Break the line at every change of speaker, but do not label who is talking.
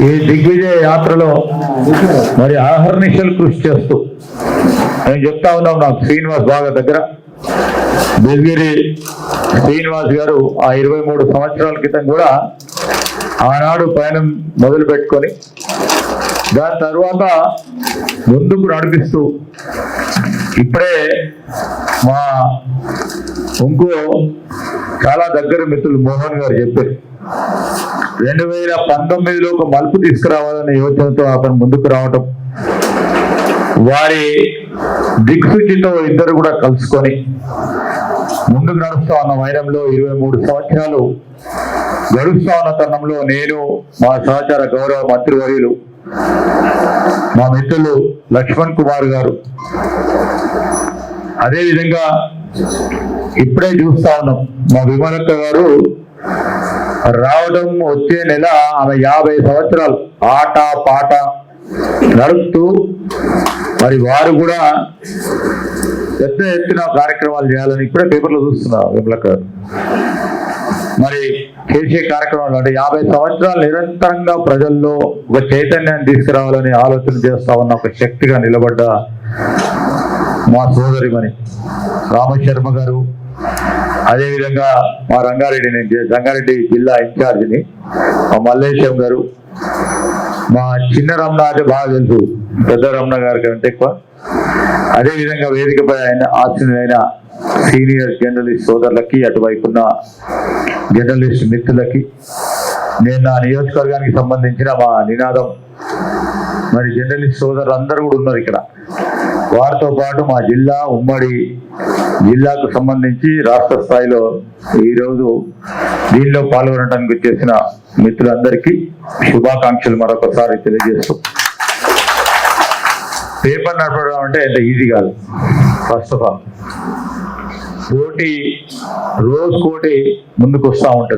ఈ దిగ్విజయ యాత్రలో మరి ఆహర్నిశలు కృషి చేస్తూ నేను చెప్తా ఉన్నాం, నాకు శ్రీనివాస్ బాగా దగ్గర. బిల్గిరి శ్రీనివాస్ గారు ఆ 23 సంవత్సరాల క్రితం కూడా ఆనాడు పయనం మొదలు పెట్టుకొని దాని తర్వాత ముందుకు నడిపిస్తూ ఇప్పుడే మా ఇంకో చాలా దగ్గర మిత్రులు మోహన్ గారు చెప్పారు, 2019లో ఒక మలుపు తీసుకురావాలనే యోచనతో అతను ముందుకు రావటం, వారి దిక్సూచితో ఇద్దరు కూడా కలుసుకొని ముందుకు నడుస్తా ఉన్న వైరంలో 23 సంవత్సరాలు గడుస్తా ఉన్న తరుణంలో నేను మా సహచార గౌరవ మంత్రివర్యులు మా మిత్రులు లక్ష్మణ్ కుమార్ గారు, అదేవిధంగా ఇప్పుడే చూస్తా ఉన్నాం మా విమలక్క గారు రావడం, వచ్చే నెల ఆమె 50 సంవత్సరాలు ఆట పాట నడుపుతూ మరి వారు కూడా పెద్ద ఎత్తున కార్యక్రమాలు చేయాలని ఇప్పుడే పేపర్లో చూస్తున్నా విమలక్క గారు. మరి చేసే కార్యక్రమాలు అంటే 50 సంవత్సరాలు నిరంతరంగా ప్రజల్లో ఒక చైతన్యాన్ని తీసుకురావాలని ఆలోచన చేస్తా ఉన్న ఒక శక్తిగా నిలబడ్డ మా సోదరిమణి రామశర్మ గారు, అదేవిధంగా మా రంగారెడ్డి జిల్లా ఇన్ఛార్జిని మా మల్లేశం గారు, మా చిన్న రమణ అంటే బాగా తెలుసు, పెద్ద రమణ గారి కంటే ఎక్కువ. అదేవిధంగా వేదికపై ఆశీనులైన సీనియర్ జర్నలిస్ట్ సోదరులకి, అటువైపున్న జర్నలిస్ట్ మిత్రులకి, నేను నా నియోజకవర్గానికి సంబంధించిన మా నినాదం మరి జర్నలిస్ట్ సోదరులు అందరూ కూడా ఉన్నారు ఇక్కడ. వారితో పాటు మా జిల్లా, ఉమ్మడి జిల్లాకు సంబంధించి రాష్ట్ర స్థాయిలో ఈరోజు దీనిలో పాల్గొనడానికి వచ్చేసిన మిత్రులందరికీ శుభాకాంక్షలు మరొకసారి తెలియజేస్తూ, పేపర్ నడపడం అంటే ఎంత ఈజీ కాదు. ఫస్ట్ ఆఫ్ ఆల్ రోజుకోటి ముందుకు వస్తూ ఉంటుంది.